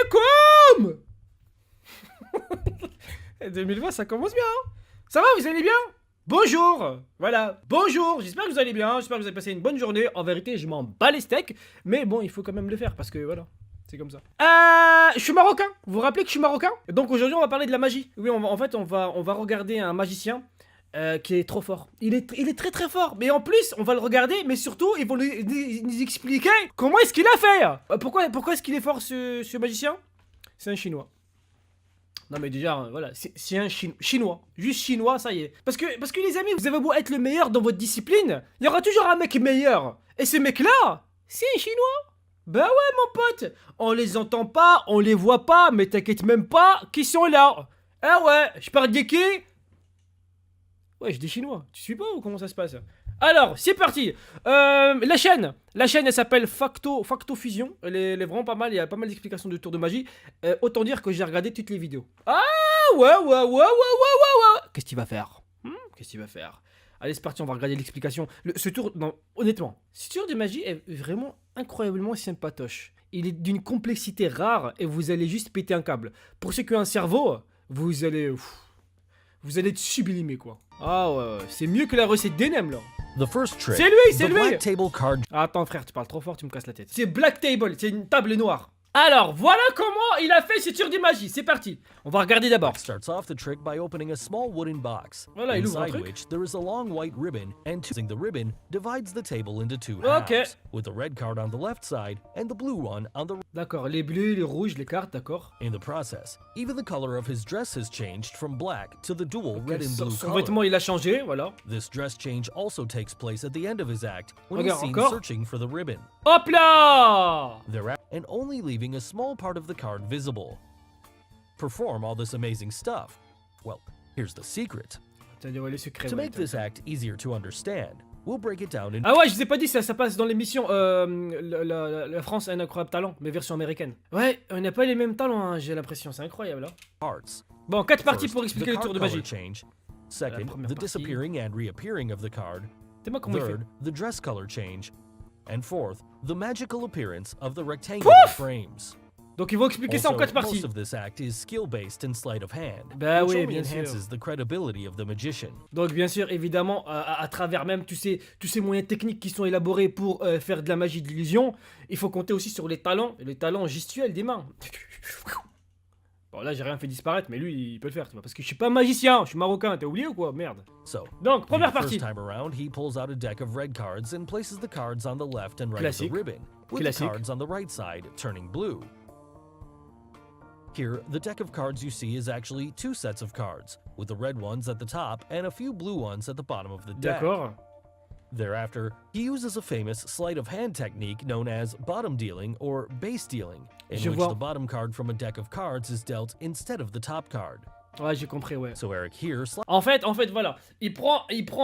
alaikum. 2020, ça commence bien, hein. Ça va, vous allez bien? Bonjour. Voilà, bonjour. J'espère que vous allez bien, j'espère que vous avez passé une bonne journée. En vérité, je m'en bats les steaks, mais bon, il faut quand même le faire, parce que voilà, c'est comme ça. Je suis marocain, vous vous rappelez que je suis marocain? Donc aujourd'hui, on va parler de la magie. Oui, en fait, on va regarder un magicien qui est trop fort. Il est très très fort. Mais en plus, on va le regarder, mais surtout, ils vont nous expliquer comment est-ce qu'il a fait. Pourquoi est-ce qu'il est fort, ce magicien? C'est un chinois. Non mais déjà, voilà, c'est un chinois. Juste chinois, ça y est. Parce que les amis, vous avez beau être le meilleur dans votre discipline, il y aura toujours un mec meilleur. Et ce mec-là, c'est un chinois. Bah ouais, mon pote. On les entend pas, on les voit pas, mais t'inquiète même pas qu'ils sont là. Ah ouais, je parle de qui? Ouais, j'ai des chinois. Tu suis pas ou comment ça se passe? Alors, c'est parti. La chaîne, elle s'appelle Facto Fusion. Elle est vraiment pas mal. Il y a pas mal d'explications de tours de magie. Autant dire que j'ai regardé toutes les vidéos. Ah ouais. Qu'est-ce qu'il va faire? Qu'est-ce qu'il va faire? Allez, c'est parti. On va regarder l'explication. Ce tour, non, honnêtement, ce tour de magie est vraiment incroyablement sympatoche. Il est d'une complexité rare et vous allez juste péter un câble. Pour ceux qui ont un cerveau, vous allez être sublimé quoi. Ah ouais, c'est mieux que la recette d'Enem là. C'est lui. Ah, attends frère, tu parles trop fort, tu me casses la tête. C'est Black Table, c'est une table noire. Alors, voilà comment il a fait ce tour de magie. C'est parti. On va regarder d'abord. Starts off the trick by opening a small wooden box. Voilà, il ouvre un Inside truc. which there is a long white ribbon, and using the ribbon divides the table into two halves, with the red card on the left side and the blue one on the. D'accord, les bleus, les rouges, les cartes, d'accord. In the process, even the color of his dress has changed from black to the dual red and blue Son color. vêtement, il a changé, voilà. This dress change also takes place at the end of his act when he's Regarde, seen encore. searching for the ribbon. Hop là. And only leaving a small part of the card visible. Perform all this amazing stuff. Well, here's the secret. T'as dévoilé le secret. To ouais, make this act easier to understand, we'll break it down in Ah ouais, je vous ai pas dit, ça passe dans l'émission la France a un incroyable talent, mais version américaine. Ouais, on n'a pas les mêmes talents, hein, j'ai l'impression, c'est incroyable. Hein. parts. Bon, 4 parties First, pour expliquer the le tour card de color magie. change. Second, première the partie. disappearing and reappearing of the card. C'est moi comment il fait. Third, the dress color change. And fourth, the magical appearance of the rectangular frames. Donc ils vont expliquer ça en Also, 4 parties. most of this act is skill-based and sleight of hand, Bah which oui, only bien sûr. enhances the credibility of the magician. Donc bien sûr, évidemment, à travers même tous ces moyens techniques qui sont élaborés pour faire de la magie d'illusion, il faut compter aussi sur les talents gestuels des mains. Bon là j'ai rien fait disparaître, mais lui il peut le faire, tu vois, parce que je suis pas magicien, je suis marocain, t'as oublié ou quoi? Merde. So, Donc, première the partie. first time around, he pulls out a deck of red cards and places the cards on the left and right Classique. of the ribbon, with Classique. the cards on the right side turning blue. Here, the deck of cards you see is actually two sets of cards, with the red ones at the top and a few blue ones at the bottom of the deck. D'accord. Thereafter, he uses a famous sleight of hand technique known as bottom dealing or base dealing, in Je which vois. the bottom card from a deck of cards is dealt instead of the top card. Ouais, j'ai compris, ouais. So Eric here En fait, voilà. Il prend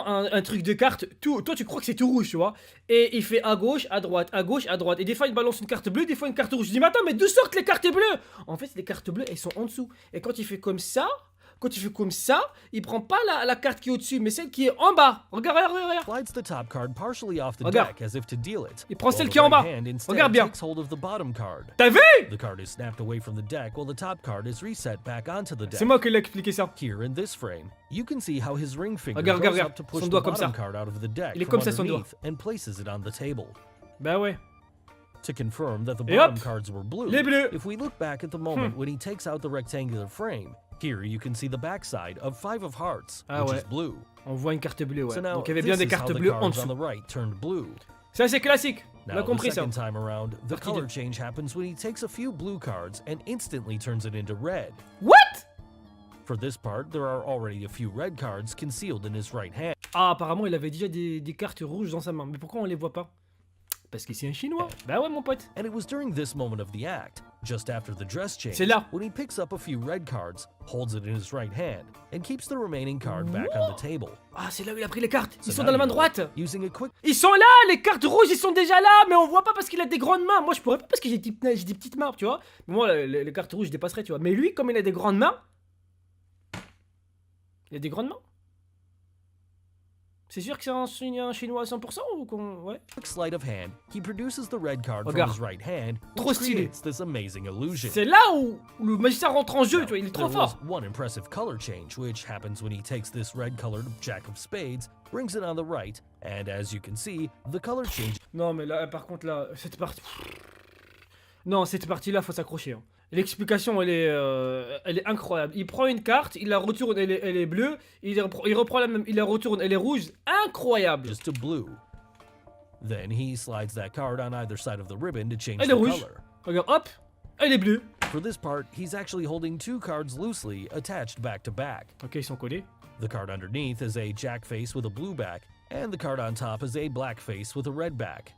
un truc de carte, tout, toi tu crois que c'est tout rouge, tu vois. Et il fait à gauche, à droite, à gauche, à droite. Et des fois il balance une carte bleue, des fois une carte rouge. Je dis, mais attends, mais d'où sortent les cartes bleues? En fait, les cartes bleues, elles sont en dessous. Et quand il fait comme ça, il prend pas la carte qui est au-dessus, mais celle qui est en bas. Regarde. slides the top card partially off the Regarde. deck as if to deal it. Il prend while celle the qui est en right bas. hand instead Regarde bien. takes hold of the bottom card. T'as vu? The card is snapped away from the deck while the top card is reset back onto the deck. C'est moi qui l'ai expliqué ça. Here in this frame, you can see how his ring finger Regarde, goes regarde. up to push Son the doigt comme bottom ça. card out of the deck Il est from comme ça, son doigt. underneath and places it on the table. Bah ouais. To confirm that the Et bottom hop, cards were blue, les bleus. if we look back at the moment when he takes out the rectangular frame, here you can see the backside of 5 of hearts, Ah which ouais. is blue. On voit une carte bleue, ouais. So now, Donc il y avait bien this des is how cartes the bleues en cards on dessous. the right turned blue. Ça c'est classique. On Now, a the compris ça. second time around, the Partie color deux. change happens when he takes a few blue cards and instantly turns it into red. What? For this part, there are already a few red cards concealed in his right hand. Ah, apparemment il avait déjà des cartes rouges dans sa main. Mais pourquoi on les voit pas? Parce que c'est un chinois. Bah ouais mon pote. And it was during this moment of the act, just after the dress change, C'est là. when he picks up a few red cards, holds it in his right hand, and keeps the remaining card back on the table. Ah, c'est là où il a pris les cartes. Ils So sont now dans la you main know, droite. Using a quick Ils sont là, les cartes rouges, ils sont déjà là, mais on voit pas parce qu'il a des grandes mains. Moi, je pourrais pas parce que j'ai des petites mains, tu vois. Mais moi, les cartes rouges, je dépasserais, tu vois. Mais lui, comme il a des grandes mains, il a des grandes mains. C'est sûr que c'est un chinois à 100% ou qu'on... Ouais. Quick sleight of hand, he produces the red card from Regarde. his right hand, Trop which stylé. creates this amazing illusion. C'est là où le magicien rentre en jeu, tu vois, il est trop There was fort. one impressive color change, which happens when he takes this red-colored jack of spades, brings it on the right, and as you can see, the color change Non, mais là, par contre, là, cette partie... Non, cette partie-là, faut s'accrocher. Hein. L'explication, elle est incroyable. Il prend une carte, il la retourne, elle est bleue, il reprend la même, il la retourne, elle est rouge. Incroyable. to blue. Then he slides that card on either side of the ribbon to change Elle the est rouge. color. Regarde, hop, elle est bleue. For this part, he's actually holding two cards loosely attached back to back. Ok, ils sont collés. The card underneath is a jack face with a blue back, and the card on top is a black face with a red back.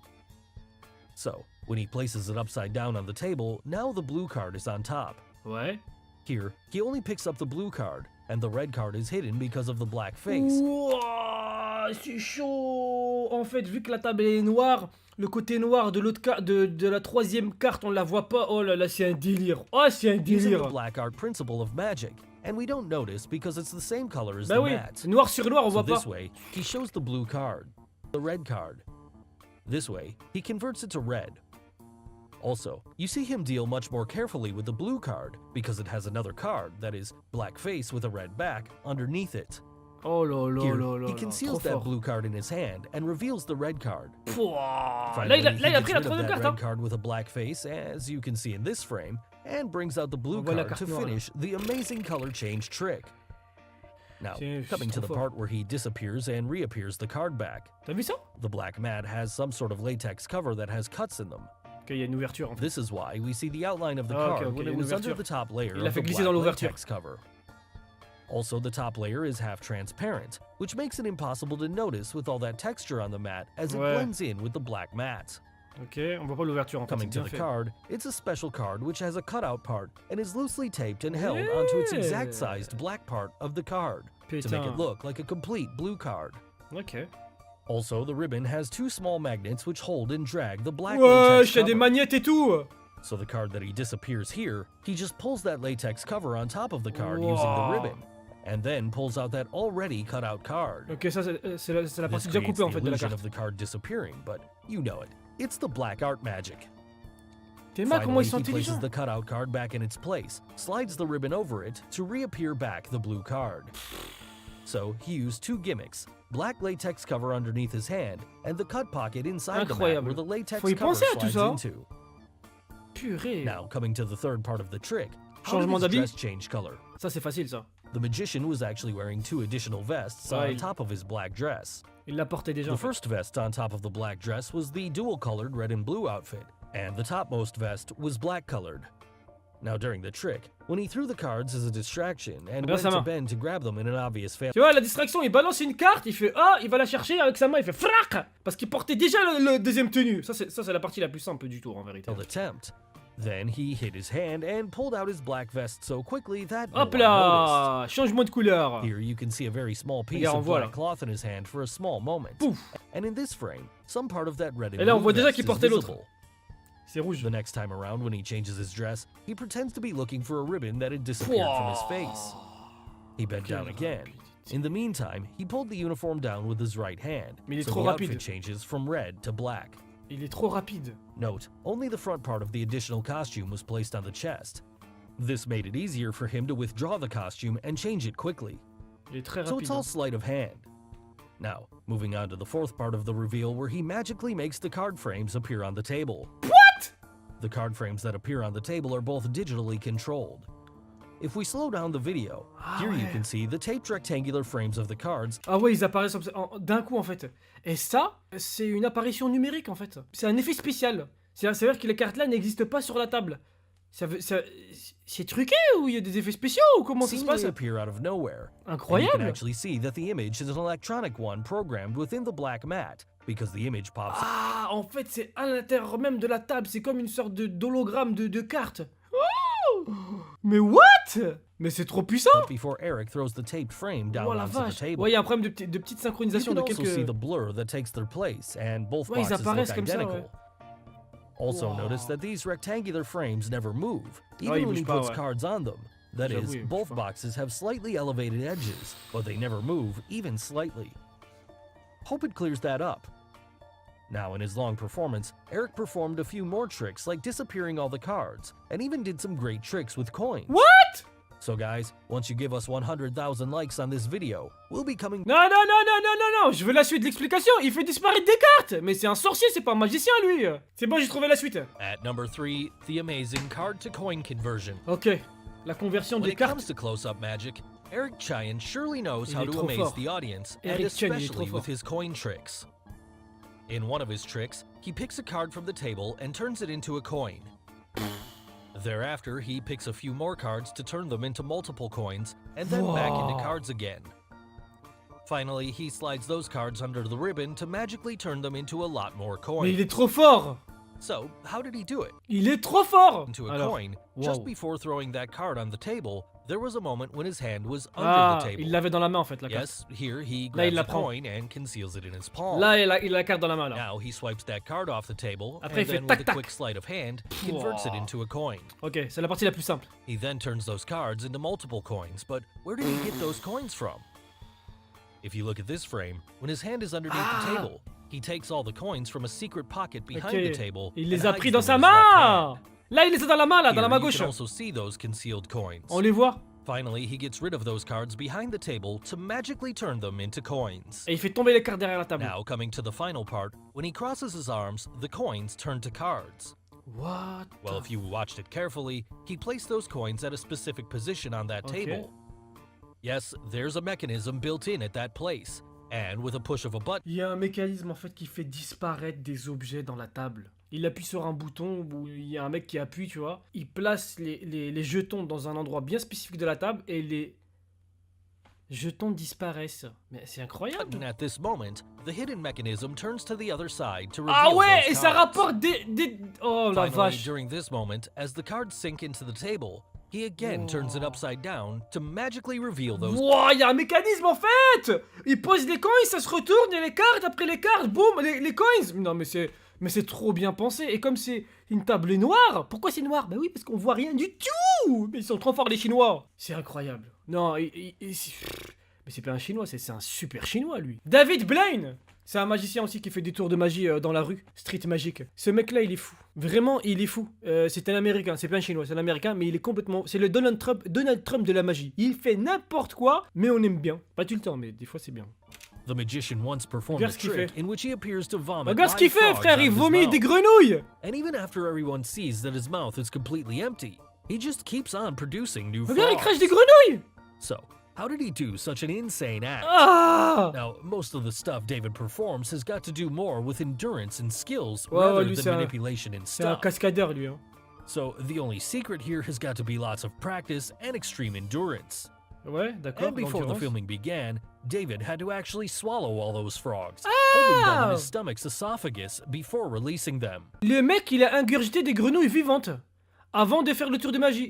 So, when he places it upside down on the table, now the blue card is on top. Ouais. Here, he only picks up the blue card, and the red card is hidden because of the black face. Ouah, c'est chaud. En fait, vu que la table est noire, le côté noir de l'autre de la troisième carte, on la voit pas. Oh là là, c'est un délire. Oh, c'est un Using the délire. black art principle of magic, and we don't notice because it's the same color as Bah the oui, mat. noir sur noir, on So voit pas. this way, he shows the blue card, the red card. This way, he converts it to red. Also, you see him deal much more carefully with the blue card because it has another card, that is, black face with a red back, underneath it. Oh là là Here, là là he là, conceals trop that fort. blue card in his hand and reveals the red card. Pouah. Finally, Là, il a he pris gets la rid of troisième that carte. red Hein. card with a black face, as you can see in this frame, and brings out the blue On voit la card carte to noire, là. finish the amazing color change trick. Now, C'est coming to trop the fort. part where he disappears and reappears the card back. T'as vu ça? The black mat has some sort of latex cover that has cuts in them. Ok, il y a une ouverture en fait. This is why we see the outline of the Ah, ok, card ok, when il y a it une was under ouverture. the top layer Il l'a of fait the glisser black dans l'ouverture. latex cover. Also, the top layer is half transparent, which makes it impossible to notice with all that texture on the mat as it Ouais. blends in with the black mat. Ok, on voit pas l'ouverture en fait. Coming C'est to bien the fait. card, it's a special card which has a cutout part and is loosely taped and held onto its exact Yeah. sized black part of the card to make Putain. it look like a complete blue card. Ok. Also, the ribbon has two small magnets which hold and drag the black Wesh, latex il y a des cover. magnettes et tout. So the card that he disappears here, he just pulls that latex cover on top of the card using the Wow. ribbon, and then pulls out that already cut out card. Ok, ça c'est la This partie déjà creates coupée en the fait de la illusion carte. of the card disappearing, but you know it. It's the black art magic. T'es mal comment Finally, ils sont he places intelligents. the cutout card back in its place, slides the ribbon over it to reappear back the blue card. So he used two gimmicks, black latex cover underneath his hand, and the cut pocket inside the mat Incroyable. where the latex Faut y cover penser à tout slides ça. into. Purée. Now, coming to the third part of the trick, how did Changement his d'habit. dress change color? Ça c'est facile ça. The magician was actually wearing two additional vests Ouais, on il- top of his black dress. Il l'a porté déjà. The En fait. first vest on top of the black dress was the dual-colored red and blue outfit, and the topmost vest was black-colored. Now during the trick, when he threw the cards as a distraction and Regarde went sa to main. bend to grab them in an obvious fashion, Tu vois la distraction, il balance une carte, il fait ah, il va la chercher avec sa main, il fait frac parce qu'il portait déjà le deuxième tenue. Ça c'est la partie la plus simple du tour en vérité. attempt. Then he hid his hand and pulled out his black vest so quickly that no Hop one noticed. là, changement de couleur. Here you can see a very small piece Regarde, on of voit, black là. cloth in his hand for a small moment. Pouf. And in this frame, some part of that red and Et là, on blue voit déjà vest qu'il is portait l'autre. visible. C'est rouge. The next time around when he changes his dress, he pretends to be looking for a ribbon that had disappeared from his face. He bent down again. In the meantime, he pulled the uniform down with his right hand, Mais il est so trop the rapide. outfit changes from red to black. Il est trop rapide. Note, only the front part of the additional costume was placed on the chest. This made it easier for him to withdraw the costume and change it quickly. Il est très So rapide. it's all sleight of hand. Now, moving on to the fourth part of the reveal where he magically makes the card frames appear on the table. What? The card frames that appear on the table are both digitally controlled. If we slow down the video, here you ouais. can see the taped rectangular frames of the cards Ah ouais, ils apparaissent d'un coup en fait. Et ça, c'est une apparition numérique en fait. C'est un effet spécial. C'est-à-dire que les cartes là n'existent pas sur la table. C'est truqué ou il y a des effets spéciaux ou comment ça se seemingly passe? appear out of nowhere. And you can Incroyable. actually see that the image is an electronic one programmed within the black mat because the image pops Ah, en fait, c'est à l'intérieur même de la table. C'est comme une sorte d'hologramme de cartes. Oh, mais what? Mais c'est trop puissant. up before Eric throws the taped frame down Oh la onto the vache. table. Ouais, il y a un problème de petite You synchronisation can de also see quelques... the blur that takes their place, and both Ouais, ils boxes look apparaissent comme ça, identical. ouais. Also Wow. notice that these rectangular frames never move, ils even when he bougent pas, puts ouais. cards on them. That J'avoue, is, ils bougent both pas. boxes have slightly elevated edges, but they never move, even slightly. Hope it clears that up. Now, in his long performance, Eric performed a few more tricks like disappearing all the cards, and even did some great tricks with coins. What? So guys, once you give us 100,000 likes on this video, we'll be coming... Non, non, non, non, non, non, non, je veux la suite de l'explication. Il fait disparaître des cartes. Mais c'est un sorcier, c'est pas un magicien, lui. C'est bon, j'ai trouvé la suite. At number 3, the amazing card-to-coin conversion. Ok, la conversion When des it comes cartes. to close-up magic, Eric Chien surely knows Il how est to trop amaze fort. the audience, and Eric Chien, il est trop especially fort. with his coin tricks. In one of his tricks, he picks a card from the table and turns it into a coin. Thereafter, he picks a few more cards to turn them into multiple coins, and then back into Wow. cards again. Finally, he slides those cards under the ribbon to magically turn them into a lot more Mais il coins. est trop fort. So, how did he do it? Il est trop fort. Into a Alors, coin, wow. just before throwing that card on the table, there was a moment when his hand was under Ah, the table. il l'avait dans la main en fait, la carte. Yes, here he Là, il grabs la a prend. coin and conceals it in his palm. Là, il a la carte dans la main là. Now he swipes that card off the table, Après, il and fait then tac, with a tac. quick sleight of hand, he converts it Wow. into a coin. Ok, c'est la partie la plus simple. He then turns those cards into multiple coins, but where did he get those coins from? If you look at this frame, when his hand is underneath Ah. the table, he takes all the coins from a secret pocket behind Ok, the table il and les a hides pris them dans sa in his left hand. main. Là, il les a dans la main, là, dans la Here, main you gauche. can also see those concealed coins. On les voit. Finally, he gets rid of those cards behind the table to magically turn them into coins. Et il fait tomber les cartes derrière la table. Now, coming to the final part, when he crosses his arms, the coins turn to cards. What? Well, if you watched it carefully, he placed those coins at a specific position on that Okay. table. Yes, there's a mechanism built in at that place, and with a push of a button, Il y a un mécanisme en fait qui fait disparaître des objets dans la table. Il appuie sur un bouton où il y a un mec qui appuie, tu vois. Il place les jetons dans un endroit bien spécifique de la table et les jetons disparaissent. Mais c'est incroyable. at this moment, the hidden mechanism turns to the other side to reveal Ah ouais, those et ça cards. rapporte des... Oh la Finally, vache. during this moment, as the cards sink into the table, he again turns it upside down to magically reveal those Wow, il y a un mécanisme en fait. Il pose des coins, ça se retourne, et les cartes, après les cartes, boum, les coins. Non mais c'est trop bien pensé. Et comme c'est une table noire, pourquoi c'est noir? Bah oui, parce qu'on voit rien du tout. Mais ils sont trop forts les Chinois. C'est incroyable. Non, mais c'est pas un Chinois, c'est un super Chinois lui. David Blaine. C'est un magicien aussi qui fait des tours de magie dans la rue, street magique. Ce mec-là, il est fou. Vraiment, il est fou. C'est un Américain, c'est pas un Chinois, c'est un Américain, mais il est complètement... C'est le Donald Trump de la magie. Il fait n'importe quoi, mais on aime bien. Pas tout le temps, mais des fois c'est bien. The magician once performed Regarde a ce qu'il trick fait. in which he appears to vomit Regarde ce qu'il live fait, frogs frère, out il of his vomit mouth. des grenouilles. And even after everyone sees that his mouth is completely empty, he just keeps on producing new Regarde, il frogs. crache des grenouilles. So, how did he do such an insane act? Ah. Now, most of the stuff David performs has got to do more with endurance and skills Ouais, rather lui, c'est than un- manipulation and C'est un stuff. cascadeur lui. Hein. So, the only secret here has got to be lots of practice and extreme endurance. Ouais, d'accord. And before the l'endurance. filming began, David had to actually swallow all those frogs, holding them in Ah. his stomach's esophagus before releasing them. Le mec, il a ingurgité des grenouilles vivantes avant de faire le tour de magie.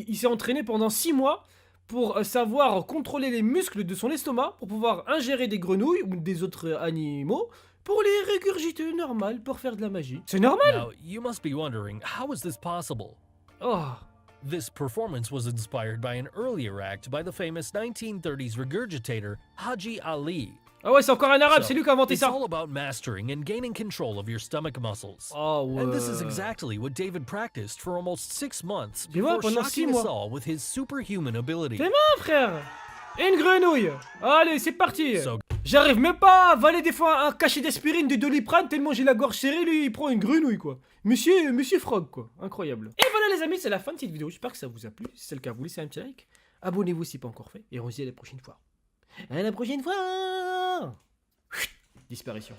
Il s'est entraîné pendant 6 mois pour savoir contrôler les muscles de son estomac pour pouvoir ingérer des grenouilles ou des autres animaux pour les régurgiter normal pour faire de la magie. C'est normal. Now, you must be wondering, how is this possible? Oh. This performance was inspired by an earlier act by the famous 1930s regurgitator Haji Ali. Ah ouais, c'est encore un arabe, So, c'est lui qui a inventé it's ça. all about mastering and gaining control of your stomach muscles. Oh ouais. And this is exactly what David practiced for almost 6 months Tu vois, before pendant shocking 6 us mois. all with his superhuman ability. T'es mal, frère. Une grenouille. Allez, c'est parti. So, J'arrive même pas à avaler des fois un cachet d'aspirine, de Doliprane, tellement j'ai la gorge serrée, lui il prend une grenouille quoi. Monsieur Frog quoi, incroyable. Et voilà les amis, c'est la fin de cette vidéo, j'espère que ça vous a plu. Si c'est le cas, vous laissez un petit like, abonnez-vous si pas encore fait, et on se dit à la prochaine fois. À la prochaine fois. Disparition.